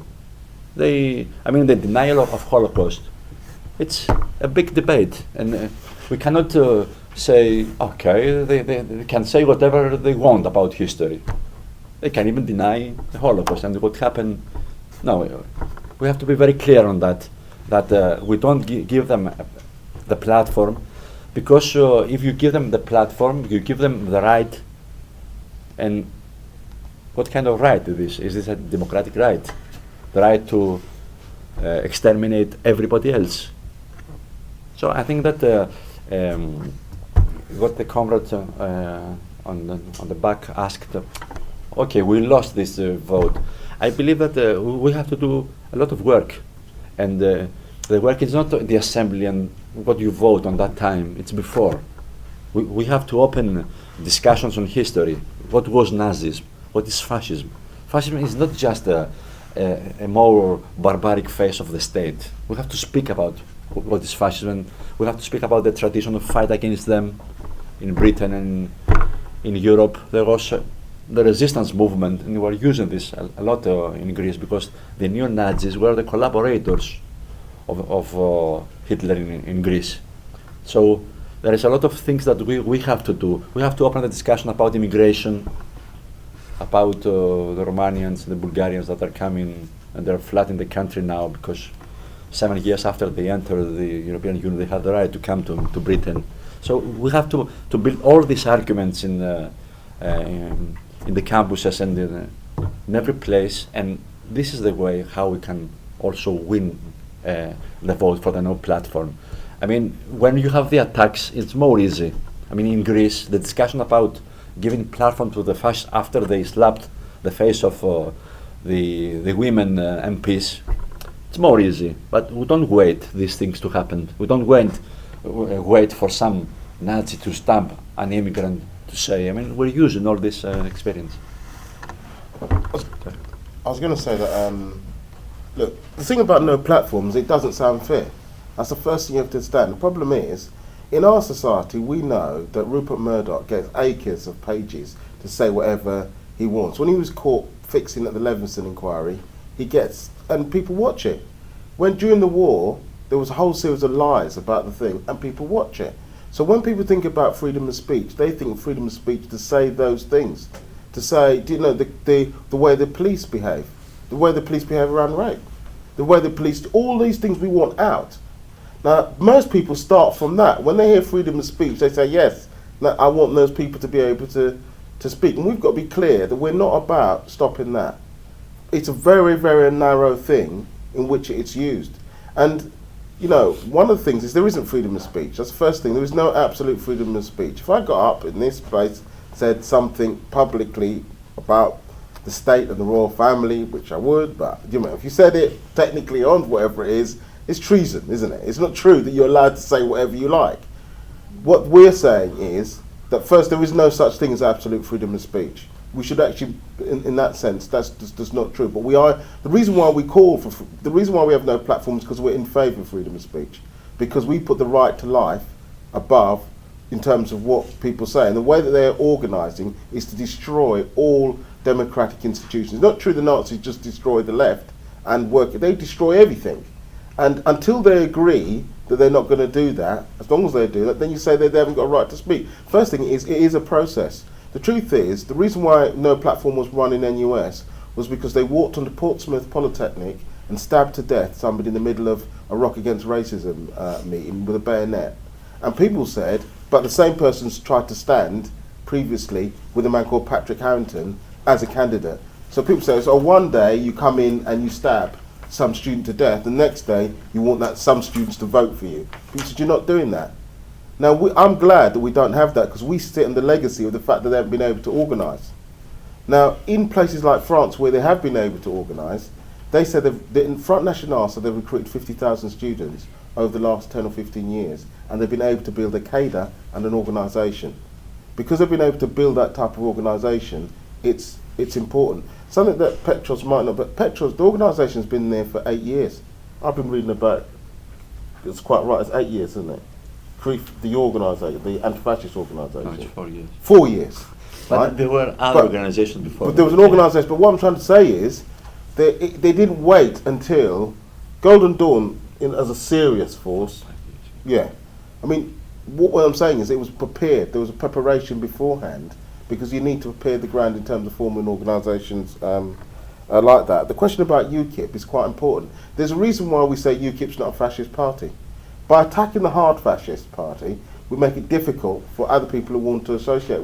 The denial of Holocaust. It's a big debate, and we cannot say, okay, they can say whatever they want about history. They can even deny the Holocaust and what happened. No, we have to be very clear on that we don't give them the platform, because if you give them the platform, you give them the right. And what kind of right is this? Is this a democratic right? The right to exterminate everybody else? So I think that what the comrade on the back asked, okay, we lost this vote. I believe that we have to do a lot of work, and the work is not the assembly and what you vote on that time, it's before. We have to open discussions on history. What was Nazism? What is fascism? Fascism is not just a more barbaric phase of the state. We have to speak about what is fascism. We have to speak about the tradition of fight against them in Britain and in Europe. There was the resistance movement, and we were using this a lot in Greece, because the neo-Nazis were the collaborators of Hitler in Greece. So there is a lot of things that we have to do. We have to open the discussion about immigration, about the Romanians, the Bulgarians that are coming, and they're flooding the country now because 7 years after they entered the European Union, they had the right to come to Britain. So we have to build all these arguments in the campuses and in every place, and this is the way how we can also win the vote for the no platform. I mean, when you have the attacks, it's more easy. I mean, in Greece, the discussion about giving platform to the fascists after they slapped the face of the women MPs, it's more easy. But we don't wait these things to happen. We don't wait for some Nazi to stamp an immigrant to say. I mean, we're using all this experience. I was going to say that, look, the thing about no platforms, it doesn't sound fair. That's the first thing you have to understand. The problem is, in our society, we know that Rupert Murdoch gets acres of pages to say whatever he wants. When he was caught fixing at the Levinson inquiry, he gets, and people watch it. When during the war, there was a whole series of lies about the thing, and people watch it. So when people think about freedom of speech, they think freedom of speech to say those things, to say, do you know, the way the police behave, the way the police behave around rape, the way the police, all these things we want out. Now, most people start from that. When they hear freedom of speech, they say, yes, I want those people to be able to speak. And we've got to be clear that we're not about stopping that. It's a very, very narrow thing in which it's used. And, you know, one of the things is there isn't freedom of speech. That's the first thing. There is no absolute freedom of speech. If I got up in this place, said something publicly about the state and the royal family, which I would, but, you know, if you said it technically on whatever it is, it's treason, isn't it? It's not true that you're allowed to say whatever you like. What we're saying is that first, there is no such thing as absolute freedom of speech. We should actually, in that sense, that's just not true. But we are, the reason why we call for, the reason why we have no platform is because we're in favour of freedom of speech. Because we put the right to life above in terms of what people say. And the way that they're organising is to destroy all democratic institutions. It's not true the Nazis just destroyed the left and work, they destroy everything. And until they agree that they're not going to do that, as long as they do that, then you say they haven't got a right to speak. First thing is, it is a process. The truth is, the reason why no platform was run in NUS was because they walked onto Portsmouth Polytechnic and stabbed to death somebody in the middle of a Rock Against Racism meeting with a bayonet. And people said, but the same person's tried to stand previously with a man called Patrick Harrington as a candidate. So people say, so one day you come in and you stab some student to death, the next day you want that some students to vote for you. People said, you're not doing that. Now, I'm glad that we don't have that, because we sit on the legacy of the fact that they haven't been able to organise. Now, in places like France, where they have been able to organise, they said in Front National said they've recruited 50,000 students over the last 10 or 15 years, and they've been able to build a cadre and an organisation. Because they've been able to build that type of organisation, it's important. Something that Petros might not, but Petros, the organisation's been there for 8 years. I've been reading about, it's quite right, it's 8 years, isn't it? The organisation, the anti-fascist organisation. No, it's 4 years. 4 years. But right? there were other organisations before. But there was an organisation, but what I'm trying to say is, they didn't wait until Golden Dawn as a serious force. Yeah. I mean, what I'm saying is it was prepared. There was a preparation beforehand, because you need to prepare the ground in terms of forming organisations like that. The question about UKIP is quite important. There's a reason why we say UKIP's not a fascist party. By attacking the hard fascist party, we make it difficult for other people who want to associate.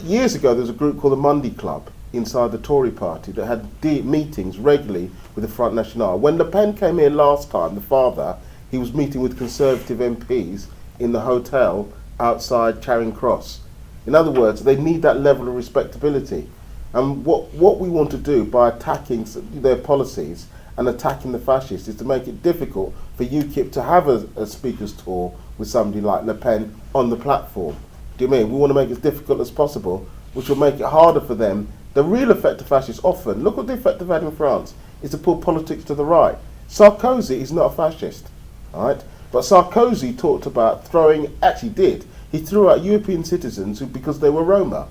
Years ago, there was a group called the Monday Club inside the Tory party that had meetings regularly with the Front National. When Le Pen came here last time, the father, he was meeting with Conservative MPs in the hotel outside Charing Cross. In other words, they need that level of respectability. And what we want to do by attacking their policies and attacking the fascists is to make it difficult for UKIP to have a speaker's tour with somebody like Le Pen on the platform. Do you mean? We want to make it as difficult as possible, which will make it harder for them. The real effect of fascists often, look what the effect they've had in France, is to pull politics to the right. Sarkozy is not a fascist, all right? But Sarkozy talked about he threw out European citizens because they were Roma.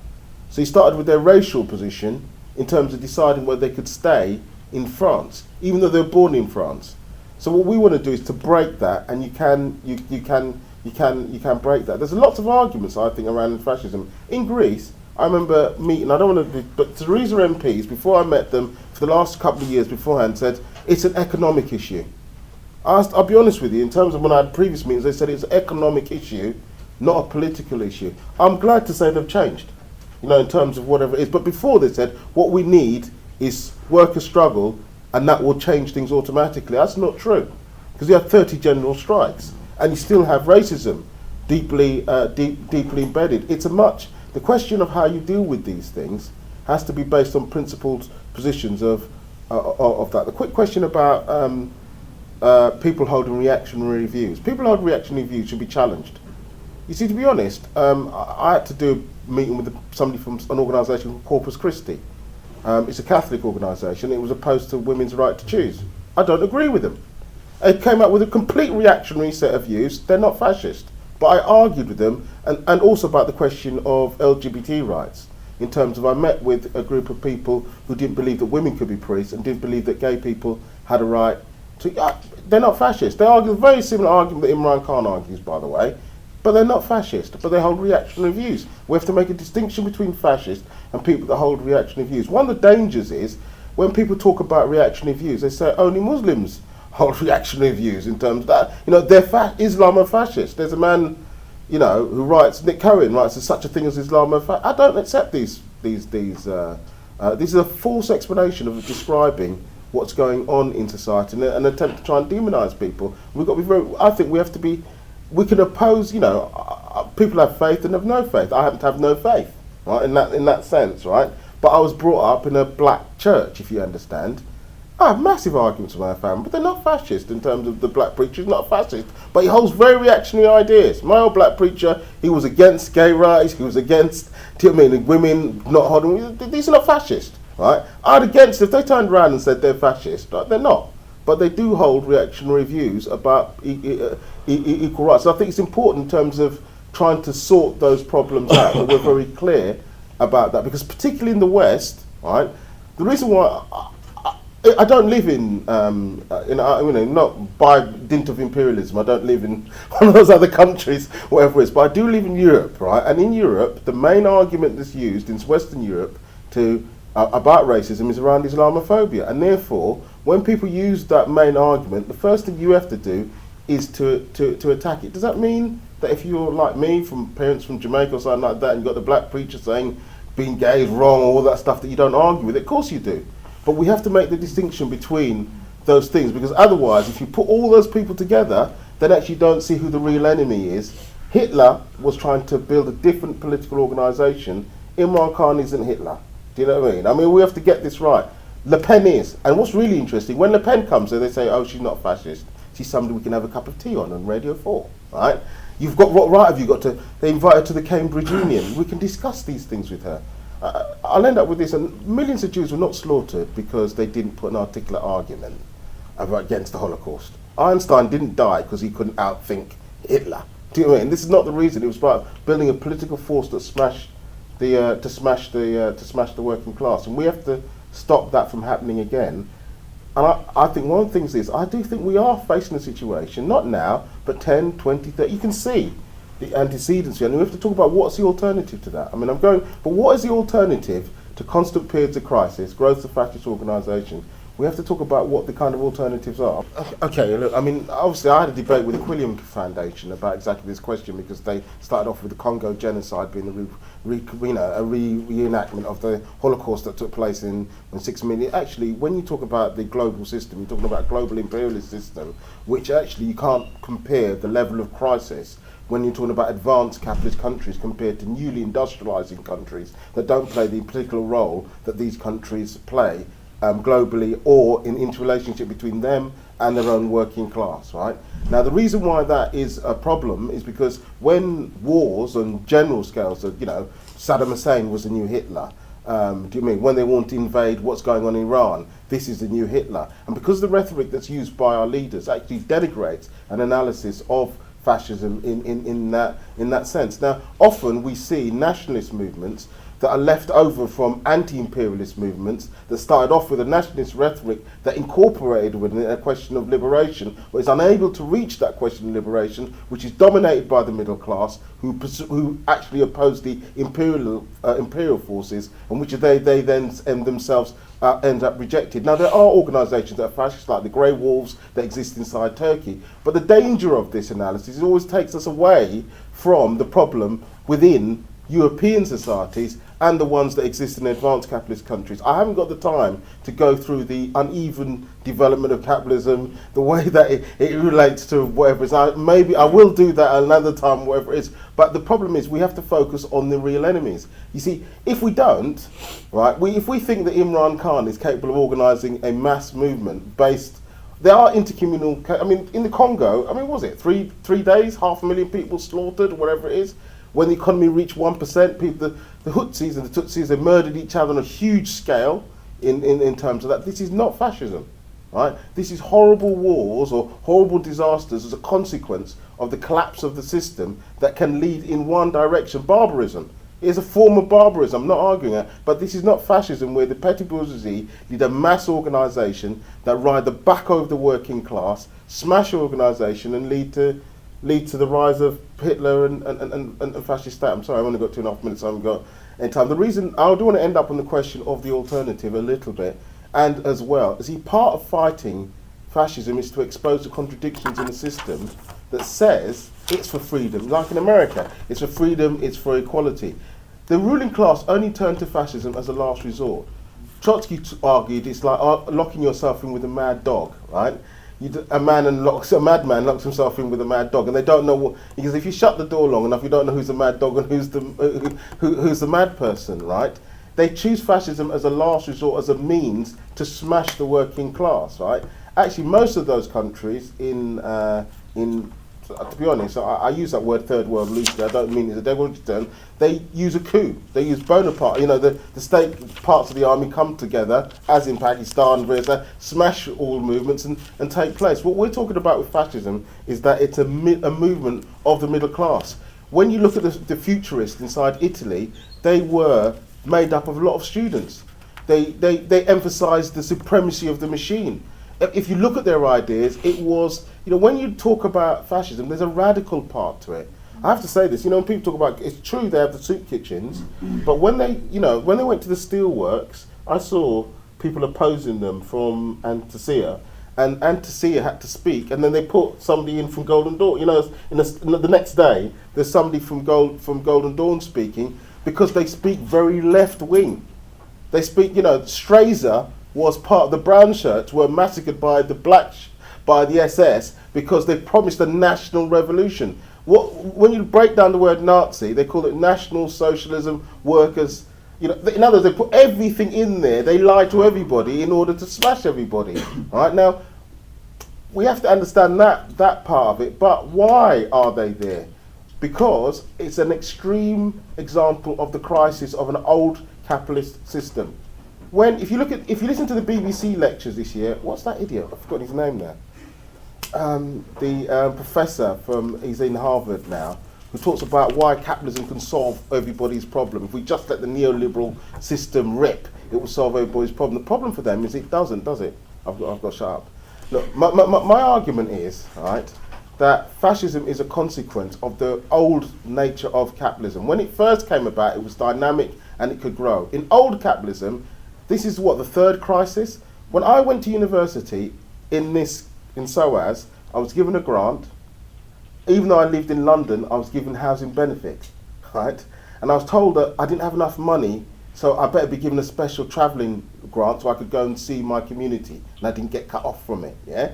So he started with their racial position in terms of deciding whether they could stay in France, even though they were born in France. So what we want to do is to break that, and you can break that. There's lots of arguments, I think, around fascism. In Greece, I remember meeting, I don't want to do, but Theresa MPs, before I met them, for the last couple of years beforehand, said, it's an economic issue. I'll be honest with you, in terms of when I had previous meetings, they said it's an economic issue, not a political issue. I'm glad to say they've changed, in terms of whatever it is. But before they said, what we need is worker struggle, and that will change things automatically. That's not true, because you have 30 general strikes, and you still have racism deeply embedded. The question of how you deal with these things has to be based on principled positions of that. The quick question about people holding reactionary views. People holding reactionary views should be challenged. You see, to be honest, I had to do a meeting with somebody from an organisation called Corpus Christi. It's a Catholic organisation. It was opposed to women's right to choose. I don't agree with them. They came up with a complete reactionary set of views. They're not fascist. But I argued with them, and also about the question of LGBT rights. In terms of, I met with a group of people who didn't believe that women could be priests and didn't believe that gay people had a right to. They're not fascist. They argue a very similar argument that Imran Khan argues, by the way, but they're not fascist. But they hold reactionary views. We have to make a distinction between fascists and people that hold reactionary views. One of the dangers is when people talk about reactionary views, they say only Muslims hold reactionary views in terms of that. You know, they're Islam are fascist. There's a man, you know, who writes, Nick Cohen writes, there's such a thing as Islam. I don't accept these are a false explanation of describing what's going on in society and an attempt to try and demonise people. We've got to be very, I think we have to be, we can oppose, you know, people have faith and have no faith. I happen to have no faith, right, in that sense, right? But I was brought up in a black church, if you understand. I have massive arguments with my family, but they're not fascist in terms of the black preacher. He's not fascist, but he holds very reactionary ideas. My old black preacher, he was against gay rights, he was against, do you know what I mean, women not holding, these are not fascist, right? I'd against, if they turned around and said they're fascist, right, they're not. But they do hold reactionary views about equal rights. So I think it's important in terms of trying to sort those problems out, that we're very clear about that, because particularly in the West, right, the reason why I don't live in not by dint of imperialism. I don't live in one of those other countries, whatever it is. But I do live in Europe, right? And in Europe, the main argument that's used in Western Europe about racism is around Islamophobia. And therefore, when people use that main argument, the first thing you have to do is to attack it. Does that mean that if you're like me, from parents from Jamaica or something like that, and you've got the black preacher saying being gay is wrong, all that stuff, that you don't argue with it? Of course you do. But we have to make the distinction between those things, because otherwise, if you put all those people together, then actually you don't see who the real enemy is. Hitler was trying to build a different political organisation. Imran Khan isn't Hitler. Do you know what I mean? I mean, we have to get this right. Le Pen is. And what's really interesting, when Le Pen comes there, they say, oh, she's not fascist. She's somebody we can have a cup of tea on Radio 4, right? You've got, what right have you got to, they invite her to the Cambridge Union. We can discuss these things with her. I'll end up with this, and millions of Jews were not slaughtered because they didn't put an articulate argument against the Holocaust. Einstein didn't die because he couldn't outthink Hitler. Do you know what I mean? This is not the reason. It was about building a political force that smashed to smash the working class, and we have to stop that from happening again. And I think one of the things is, I do think we are facing a situation, not now, but 10, 20, 30, you can see the antecedents here, and we have to talk about what's the alternative to that. I mean, but what is the alternative to constant periods of crisis, growth of fascist organisation? We have to talk about what the kind of alternatives are. Okay, look, I mean, obviously I had a debate with the Quilliam Foundation about exactly this question, because they started off with the Congo genocide being a reenactment of the Holocaust that took place when 6 million. Actually, when you talk about the global system, you're talking about a global imperialist system, which actually you can't compare the level of crisis when you're talking about advanced capitalist countries compared to newly industrialising countries that don't play the particular role that these countries play globally, or in interrelationship between them and their own working class, right? Now, the reason why that is a problem is because when wars on general scales, you know, Saddam Hussein was the new Hitler. Do you mean when they want to invade what's going on in Iran, this is the new Hitler? And because the rhetoric that's used by our leaders actually denigrates an analysis of fascism in that sense. Now, often we see nationalist movements that are left over from anti-imperialist movements that started off with a nationalist rhetoric that incorporated within it a question of liberation, but is unable to reach that question of liberation, which is dominated by the middle class, who actually oppose the imperial forces, and which they then themselves end up rejected. Now, there are organisations that are fascist, like the Grey Wolves, that exist inside Turkey, but the danger of this analysis, it always takes us away from the problem within European societies and the ones that exist in advanced capitalist countries. I haven't got the time to go through the uneven development of capitalism, the way that it relates to whatever it is. Maybe I will do that another time, whatever it is. But the problem is we have to focus on the real enemies. You see, if we don't, right, if we think that Imran Khan is capable of organising a mass movement based, there are intercommunal, I mean, in the Congo, I mean, what was it, three days, 500,000 people slaughtered, whatever it is. When the economy reached 1%, people, the Hutsis and the Tutsis, they murdered each other on a huge scale in terms of that. This is not fascism. right? This is horrible wars or horrible disasters as a consequence of the collapse of the system that can lead in one direction, barbarism. It is a form of barbarism, I'm not arguing that, but this is not fascism where the petty bourgeoisie lead a mass organisation that ride the back of the working class, smash organisation and lead to the rise of Hitler and fascist state. I'm sorry, I've only got 2.5 minutes, I haven't got any time. The reason, I do want to end up on the question of the alternative a little bit, and as well, see, part of fighting fascism is to expose the contradictions in the system that says it's for freedom. Like in America, it's for freedom, it's for equality. The ruling class only turned to fascism as a last resort. Trotsky argued it's like locking yourself in with a mad dog, right? A madman locks himself in with a mad dog, and they don't know what, because if you shut the door long enough, you don't know who's the mad dog and who's the mad person, right? They choose fascism as a last resort, as a means to smash the working class, right? Actually, most of those countries to be honest, I use that word third world loosely, I don't mean it as a derogatory term. They use a coup. They use Bonaparte. You know, the state parts of the army come together, as in Pakistan, where they smash all movements and take place. What we're talking about with fascism is that it's a movement of the middle class. When you look at the futurists inside Italy, they were made up of a lot of students. They emphasised the supremacy of the machine. If you look at their ideas, it was, you know, when you talk about fascism, there's a radical part to it. I have to say this, you know, when people talk about, it's true they have the soup kitchens, but when they went to the steelworks, I saw people opposing them from Antasia, and Antasia had to speak, and then they put somebody in from Golden Dawn. You know, the next day, there's somebody from Golden Dawn speaking, because they speak very left wing. They speak, you know, Strasser was part of the brown shirts were massacred by the SS because they promised a national revolution. When you break down the word Nazi, they call it National Socialism Workers. You know, in other words, they put everything in there. They lie to everybody in order to smash everybody. Right now, we have to understand that part of it. But why are they there? Because it's an extreme example of the crisis of an old capitalist system. If you listen to the BBC lectures this year, what's that idiot? I've forgotten his name now. The professor he's in Harvard now, who talks about why capitalism can solve everybody's problem. If we just let the neoliberal system rip, it will solve everybody's problem. The problem for them is it doesn't, does it? I've got to shut up. Look, my argument is, right, that fascism is a consequence of the old nature of capitalism. When it first came about, it was dynamic and it could grow. In old capitalism, this is the third crisis. When I went to university in SOAS, I was given a grant. Even though I lived in London, I was given housing benefit, right? And I was told that I didn't have enough money, so I better be given a special travelling grant so I could go and see my community, and I didn't get cut off from it, yeah?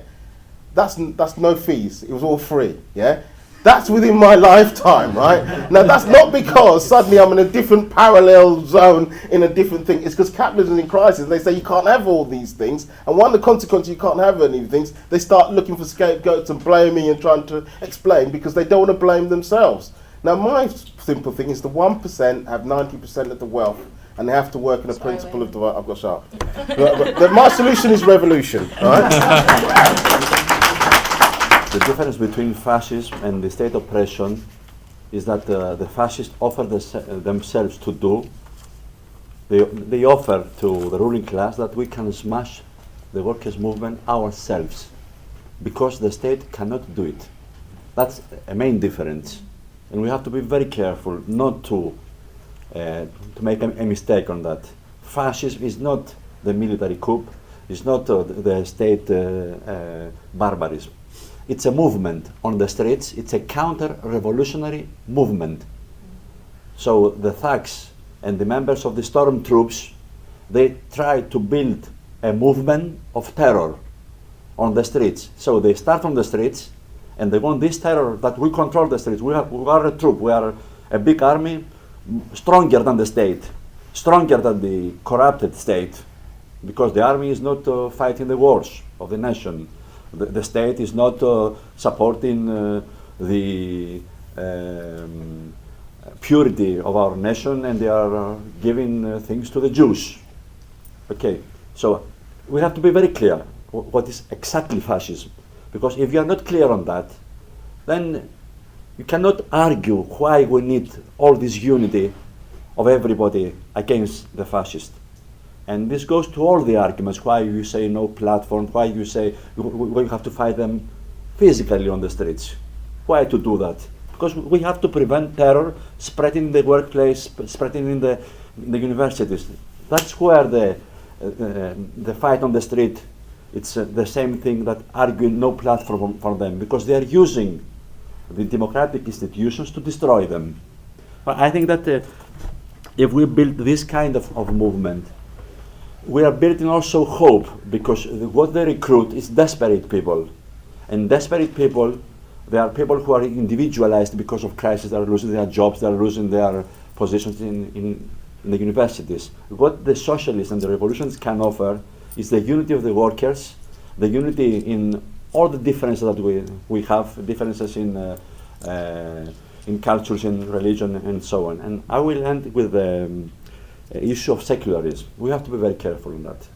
That's no fees, it was all free, yeah? That's within my lifetime, right? Now that's not because suddenly I'm in a different parallel zone in a different thing. It's because capitalism is in crisis. They say you can't have all these things. And one of the consequences you can't have any things, they start looking for scapegoats and blaming and trying to explain because they don't want to blame themselves. Now my simple thing is the 1% have 90% of the wealth and they have to work in a principle of I've got sharp. But my solution is revolution, right? The difference between fascism and the state oppression is that the fascists offer themselves to do. They offer to the ruling class that we can smash the workers' movement ourselves because the state cannot do it. That's a main difference. And we have to be very careful not to make a mistake on that. Fascism is not the military coup, it's not the state barbarism. It's a movement on the streets. It's a counter-revolutionary movement. So the thugs and the members of the stormtroops, they try to build a movement of terror on the streets. So they start on the streets, and they want this terror that we control the streets. We are a troop. We are a big army, stronger than the state, stronger than the corrupted state, because the army is not fighting the wars of the nation. The state is not supporting the purity of our nation, and they are giving things to the Jews. Okay, so we have to be very clear. what is exactly fascism. Because if you are not clear on that, then you cannot argue why we need all this unity of everybody against the fascist. And this goes to all the arguments, why you say no platform, why you say we have to fight them physically on the streets. Why to do that? Because we have to prevent terror spreading in the workplace, spreading in the universities. That's where the fight on the street, it's the same thing that arguing no platform for them, because they are using the democratic institutions to destroy them. But I think that if we build this kind of movement, we are building also hope, because what they recruit is desperate people. And desperate people, they are people who are individualized because of crisis. They are losing their jobs, they are losing their positions in the universities. What the socialists and the revolutions can offer is the unity of the workers, the unity in all the differences that we have, differences in cultures, in religion, and so on. And I will end with the issue of secularism. We have to be very careful on that.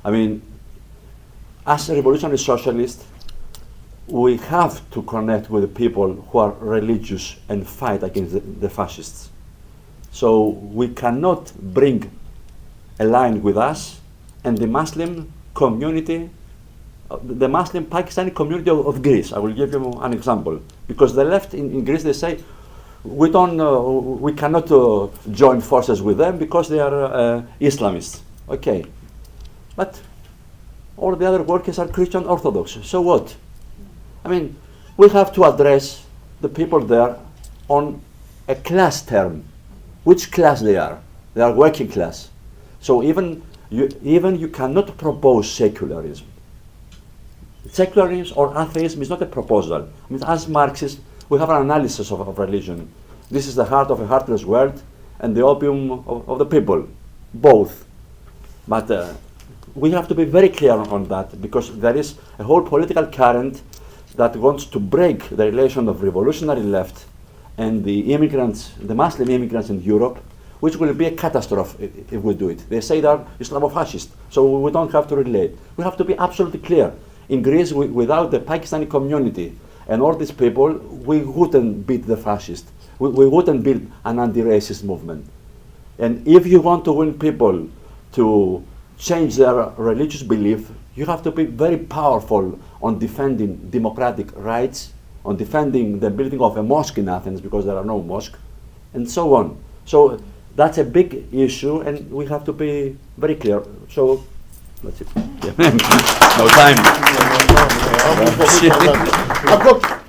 I mean, as a revolutionary socialist, we have to connect with the people who are religious and fight against the fascists. So we cannot bring a line with us and the Muslim community, the Muslim Pakistani community of Greece. I will give you an example. Because the left in Greece, they say, we cannot join forces with them because they are Islamists. Okay. But all the other workers are Christian Orthodox. So what? I mean, we have to address the people there on a class term. Which class they are? They are working class. So even you cannot propose secularism. Secularism or atheism is not a proposal. I mean, as Marxists, we have an analysis of religion. This is the heart of a heartless world and the opium of the people, both. But we have to be very clear on that, because there is a whole political current that wants to break the relation of revolutionary left and the immigrants, the Muslim immigrants in Europe, which will be a catastrophe if we do it. They say they are Islamofascist, so we don't have to relate. We have to be absolutely clear. In Greece, without the Pakistani community and all these people, we wouldn't beat the fascists. We wouldn't build an anti-racist movement. And if you want to win people to change their religious belief, you have to be very powerful on defending democratic rights, on defending the building of a mosque in Athens, because there are no mosques, and so on. So that's a big issue, and we have to be very clear. So that's it. Yeah. No time. I've got